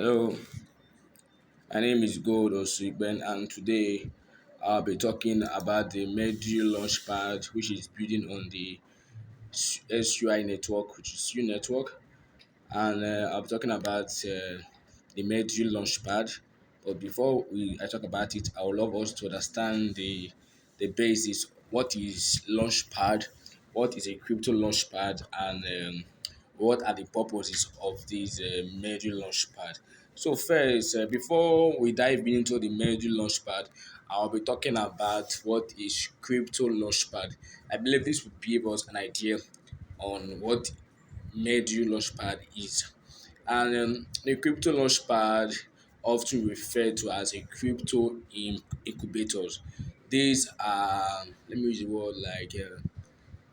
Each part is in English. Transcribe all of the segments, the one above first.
Hello, my name is Gold Osugben, and today I'll be talking about the Meadow Launch Pad, which is building on the SUI network, which is U network, and I'll be talking about the Meadow Launch Pad. But before I talk about it, I would love us to understand the basis. What is Launchpad? What is a crypto Launchpad? And what are the purposes of this Meadow Launchpad? So first, before we dive into the Meadow Launchpad, I'll be talking about what is crypto Launchpad. I believe this will give us an idea on what Meadow Launchpad is. And the crypto launchpad, often referred to as a incubators. These are, let me use the word like,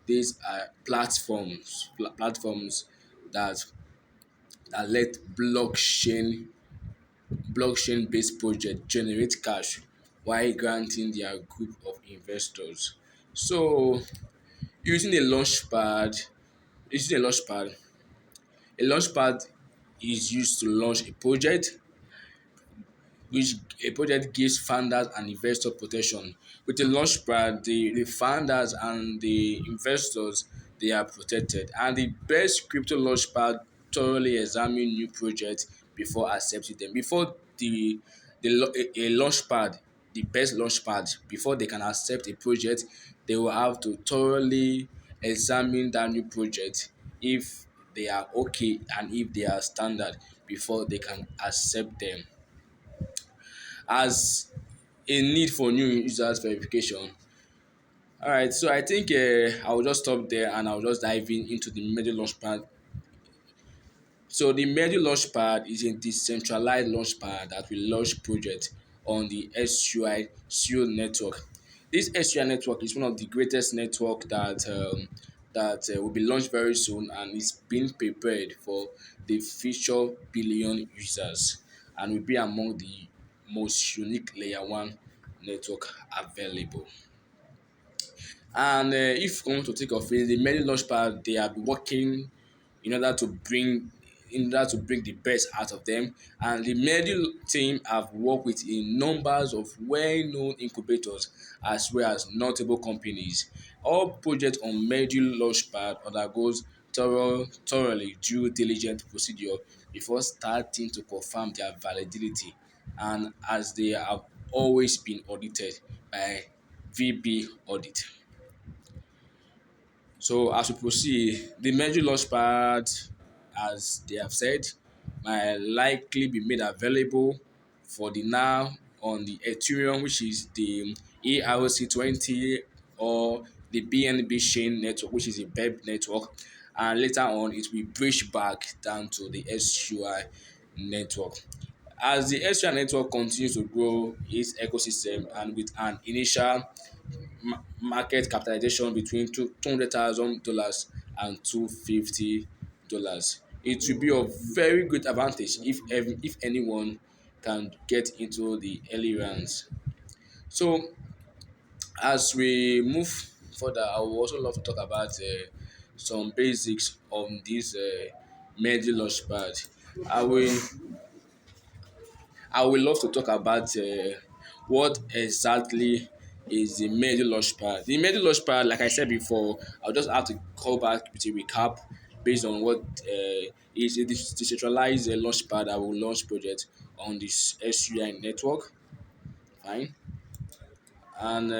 these are platforms that let blockchain based projects generate cash while granting their group of investors. So using a launchpad, using a launchpad is used to launch a project, which a project gives founders and investors protection. With a launchpad, the founders and the investors, they are protected. And the best crypto launchpad thoroughly examine new projects before accepting them. Before a launchpad, the best launchpad, before they can accept a project, they will have to thoroughly examine that new project if they are okay and if they are standard before they can accept them. As a need for new users verification. All right, so I think I will just stop there and I'll just dive into the Media Launchpad. So the Media Launchpad is a decentralized launchpad that will launch projects on the SUI CEO network. This SUI network is one of the greatest network that will be launched very soon and is being prepared for the future billion users and will be among the most unique layer one network available. And if you want to take of it, the many launchpad they are working in order to bring the best out of them. And the Medu team have worked with a numbers of well-known incubators as well as notable companies. All projects on Medu Launchpad undergoes thoroughly due diligence procedure before starting to confirm their validity, and as they have always been audited by VB audit. So as we proceed, the Merge Launchpad, as they have said, might likely be made available for the now on the Ethereum, which is the ERC20, or the BNB chain network, which is a BEP network, and later on it will bridge back down to the SUI network. As the SUI network continues to grow its ecosystem and with an initial market capitalization between $200,000 and $250. It will be of very great advantage if anyone can get into the early rounds. So as we move further, I would also love to talk about some basics on this Media Launchpad. I will I would love to talk about what exactly is the Media Launchpad. The Media Launchpad, like I said before, I'll just have to call back with a recap based on what is a decentralized launchpad that will launch projects on this SUI network. Fine. And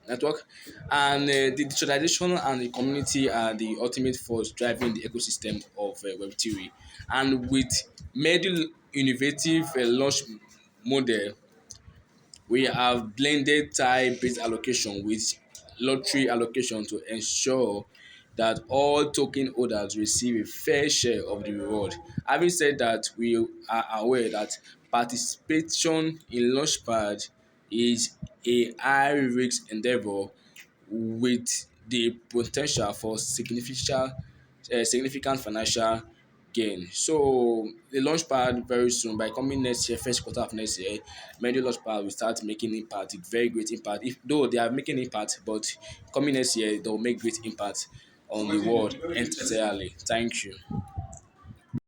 network, and the digitalization and the community are the ultimate force driving the ecosystem of Web3. And with many innovative launch model, we have blended type-based allocation with lottery allocation to ensure that all token holders receive a fair share of the reward. Having said that, we are aware that participation in Launchpad is a high-risk endeavor with the potential for significant financial gain. So the launchpad very soon, by coming next year, first quarter of next year, many launchpad will start making impact, very great impact. If though they are making impact, but coming next year they will make great impact. on the world entirely. Thank you.